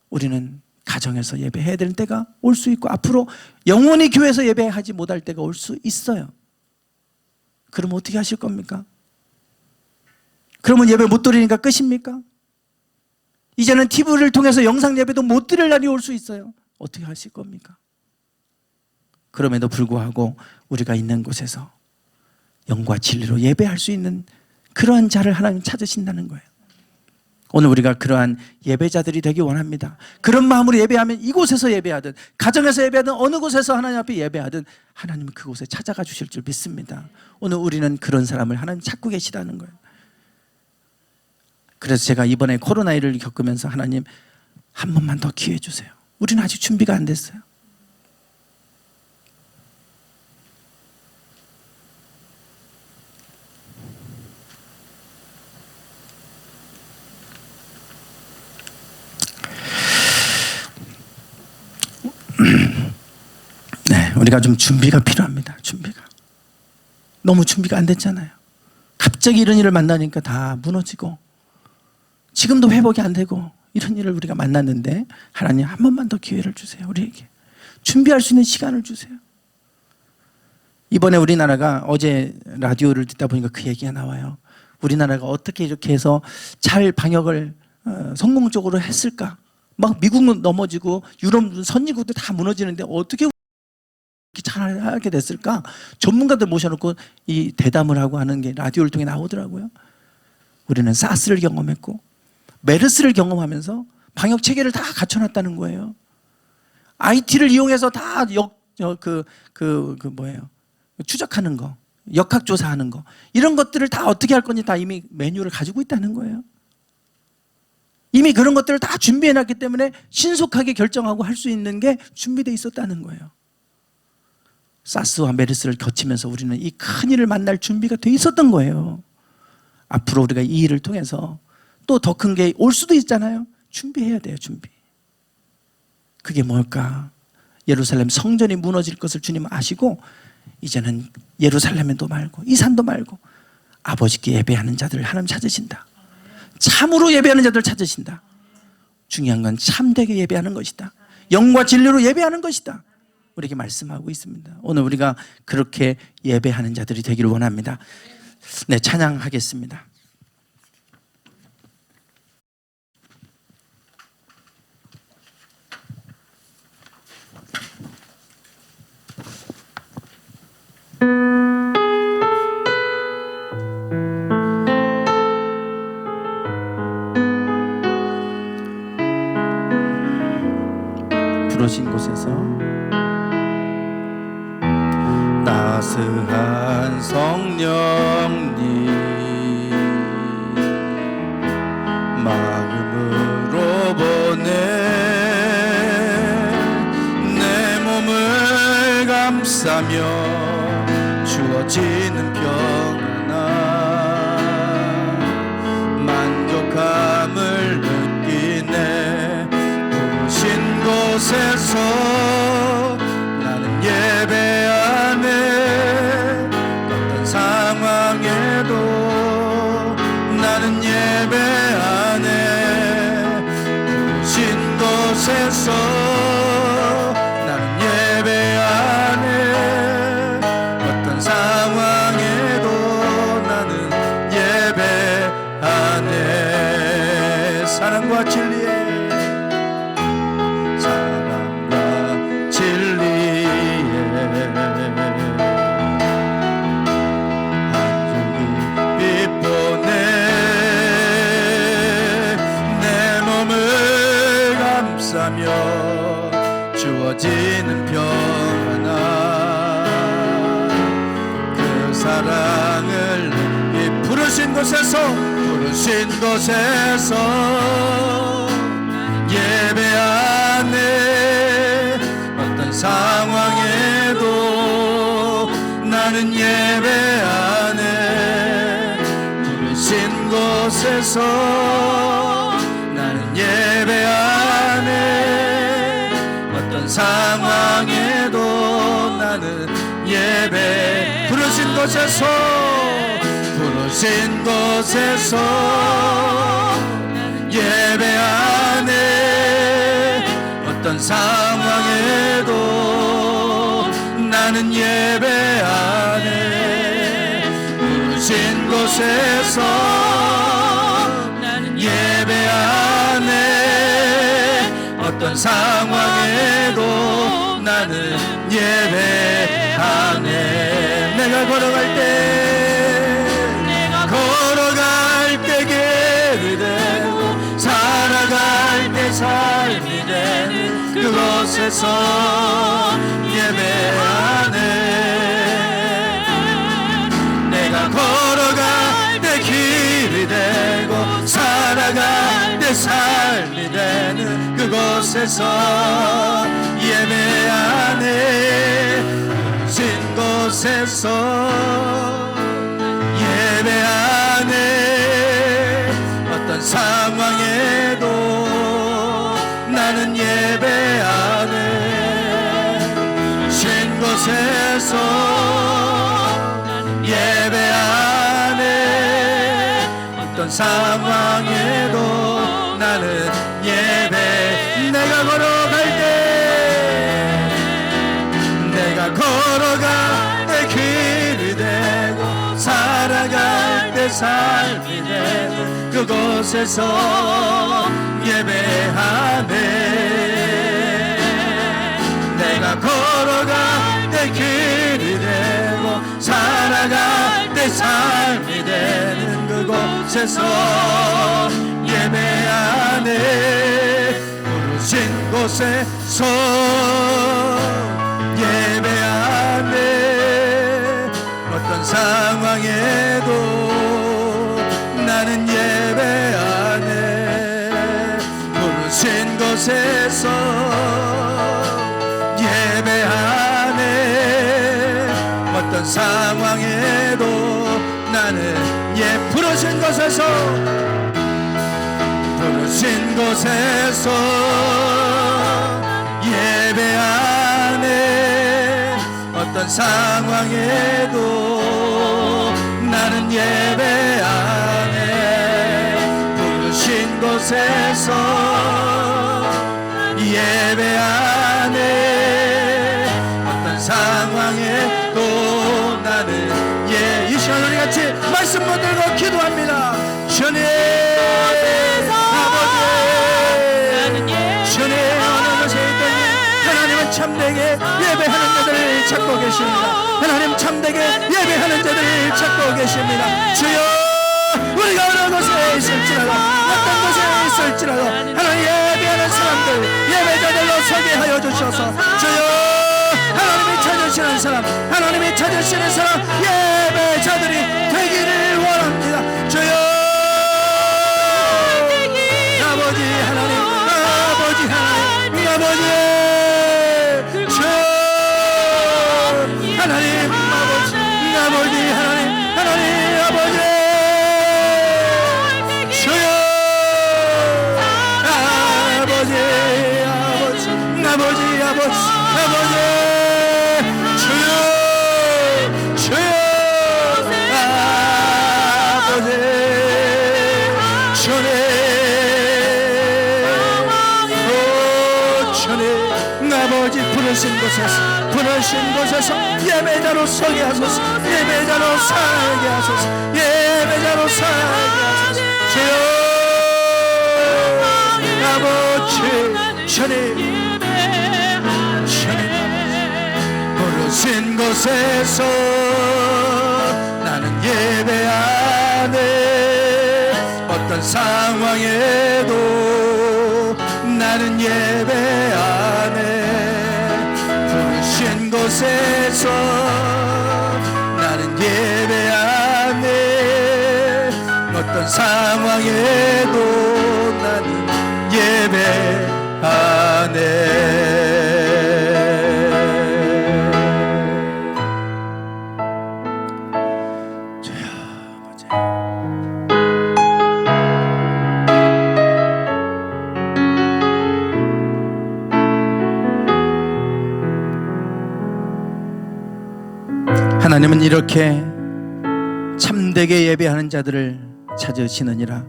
우리는 가정에서 예배해야 되는 때가 올 수 있고 앞으로 영원히 교회에서 예배하지 못할 때가 올 수 있어요. 그럼 어떻게 하실 겁니까? 그러면 예배 못 드리니까 끝입니까? 이제는 TV를 통해서 영상 예배도 못 드릴 날이 올 수 있어요. 어떻게 하실 겁니까? 그럼에도 불구하고 우리가 있는 곳에서 영과 진리로 예배할 수 있는 그러한 자를 하나님 찾으신다는 거예요. 오늘 우리가 그러한 예배자들이 되기 원합니다. 그런 마음으로 예배하면 이곳에서 예배하든 가정에서 예배하든 어느 곳에서 하나님 앞에 예배하든 하나님은 그곳에 찾아가 주실 줄 믿습니다. 오늘 우리는 그런 사람을 하나님 찾고 계시다는 거예요. 그래서 제가 이번에 코로나19를 겪으면서 하나님 한 번만 더 기회 주세요. 우리는 아직 준비가 안 됐어요. 네, 우리가 좀 준비가 필요합니다. 너무 준비가 안 됐잖아요. 갑자기 이런 일을 만나니까 다 무너지고 지금도 회복이 안 되고 이런 일을 우리가 만났는데 하나님 한 번만 더 기회를 주세요. 우리에게 준비할 수 있는 시간을 주세요. 이번에 우리나라가 어제 라디오를 듣다 보니까 그 얘기가 나와요. 우리나라가 어떻게 이렇게 해서 잘 방역을 성공적으로 했을까? 막 미국은 넘어지고 유럽 선진국도 다 무너지는데 어떻게 이렇게 잘하게 됐을까? 전문가들 모셔놓고 이 대담을 하고 하는 게 라디오를 통해 나오더라고요. 우리는 사스를 경험했고 메르스를 경험하면서 방역 체계를 다 갖춰놨다는 거예요. IT를 이용해서 다 추적하는 거, 역학조사하는 거, 이런 것들을 다 어떻게 할 건지 다 이미 매뉴얼을 가지고 있다는 거예요. 이미 그런 것들을 다 준비해놨기 때문에 신속하게 결정하고 할 수 있는 게 준비되어 있었다는 거예요. 사스와 메르스를 거치면서 우리는 이 큰 일을 만날 준비가 돼 있었던 거예요. 앞으로 우리가 이 일을 통해서 또 더 큰 게 올 수도 있잖아요. 준비해야 돼요. 준비. 그게 뭘까? 예루살렘 성전이 무너질 것을 주님 아시고 이제는 예루살렘도 말고 이 산도 말고 아버지께 예배하는 자들을 하나님 찾으신다. 참으로 예배하는 자들을 찾으신다. 중요한 건 참되게 예배하는 것이다. 영과 진리로 예배하는 것이다. 우리에게 말씀하고 있습니다. 오늘 우리가 그렇게 예배하는 자들이 되기를 원합니다. 네, 찬양하겠습니다. 부러진 곳에서 따스한 성령님 마음으로 보내 내 몸을 감싸며 주어지는 평안함 만족 곳에서 나는 예배하네. 어떤 상황에도 나는 예배하네. 부르신 곳에서 나는 예배하네. 어떤 상황에도 나는 예배하네. 사랑과 진리에 주어지는 평안아, 그 사랑을 이 부르신 곳에서 예배하네. 어떤 상황에도 나는 예배하네. 부르신 곳에서 나는 예배하네. 어떤 상황에도 나는 예배. 부르신 곳에서 예배하네. 어떤 상황에도 나는 예배하네. 부르신 곳에서 예배하네. 어떤 상황에도 나는 예배하네. 내가 걸어갈 때 길이 되고 살아갈 때 삶이 되는 그곳에서 예배하네. 내가 걸어갈 때 길이 되고 살아갈 때 삶이 되는 그곳에서 예배하네. 부르신 곳에서 예배하네. 어떤 상황에도 나는 예배하네. 부르신 곳에서 예배하네. 어떤 상황에도 나는 예배. 내가 걸어갈 때 길이 되고 살아갈 때 삶이 되고 그곳에서 예배하네. 내가 걸어갈 때 길이 되고 살아갈 때 삶이 되는 그곳에서 예배하네. 부르신 곳에서 예배하네. 어떤 상황에도 나는 예배하네. 부르신 곳에서 예배하네. 어떤 상황에도 나는 부르신 곳에서 예배하네. 어떤 상황에도 나는 예배하네. 부르신 곳에서 예배하네. 어떤 상황에도 나는 이 시간 우리 같이 말씀 붙들고 기도합니다. 주님 아버지, 주님 어느 곳에 있든지 하나님은 참되게 예배하는 자들을 찾고 계십니다. 하나님 참되게 예배하는 자들을 찾고 계십니다. 주여, 우리가 어느 곳에 있을지라도 어떤 곳에 있을지라도 하나님 예배하는 사람들 예배자들로 서게 하여 주셔서 주여, 하나님이 찾으시는 사람, 하나님이 찾으시는 사람 예배자들이 되기를 원합니다. 주여, 아버지 하나님, 아버지 하나님, 아버지 주 하나님, 아버지, 아버지 하나님, 하나님 아버지 주여, 아버지, 아버지, 아버지 아버지 아버지 주여 주여 아버지 주님 주님 아버지 부르신 곳에서 예배자로 서게 하소서 예배자로 살게 하소서 예배자로 살게 하소서 주여 아버지 주님 부르신 곳에서 나는 예배하네 어떤 상황에도 나는 예배하네 부르신 곳에서 나는 예배하네 어떤 상황에도 나는 예배하네 주여 아버지 하나님은 이렇게 참되게 예배하는 자들을 찾으시느니라.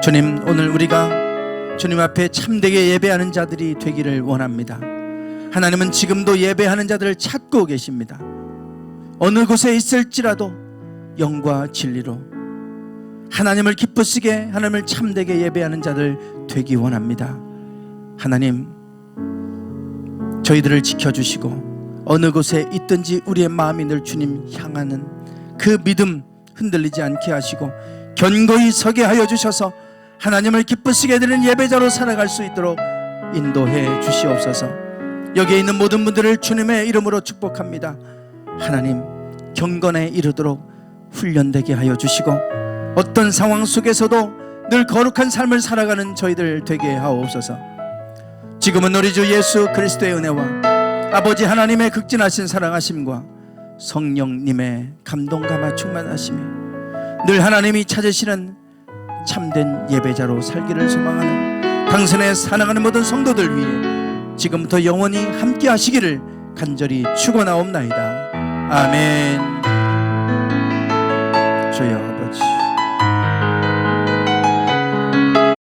주님 오늘 우리가 주님 앞에 참되게 예배하는 자들이 되기를 원합니다. 하나님은 지금도 예배하는 자들을 찾고 계십니다. 어느 곳에 있을지라도 영과 진리로 하나님을 기쁘시게 하나님을 참되게 예배하는 자들 되기 원합니다. 하나님 저희들을 지켜주시고 어느 곳에 있든지 우리의 마음이 늘 주님 향하는 그 믿음 흔들리지 않게 하시고 견고히 서게 하여 주셔서 하나님을 기쁘시게 되는 예배자로 살아갈 수 있도록 인도해 주시옵소서. 여기에 있는 모든 분들을 주님의 이름으로 축복합니다. 하나님 경건에 이르도록 훈련되게 하여 주시고 어떤 상황 속에서도 늘 거룩한 삶을 살아가는 저희들 되게 하옵소서. 지금은 우리 주 예수 그리스도의 은혜와 아버지 하나님의 극진하신 사랑하심과 성령님의 감동감화 충만하심이 늘 하나님이 찾으시는 참된 예배자로 살기를 소망하는 당신의 사랑하는 모든 성도들 위해 지금부터 영원히 함께 하시기를 간절히 축원하옵나이다. 아멘. 주여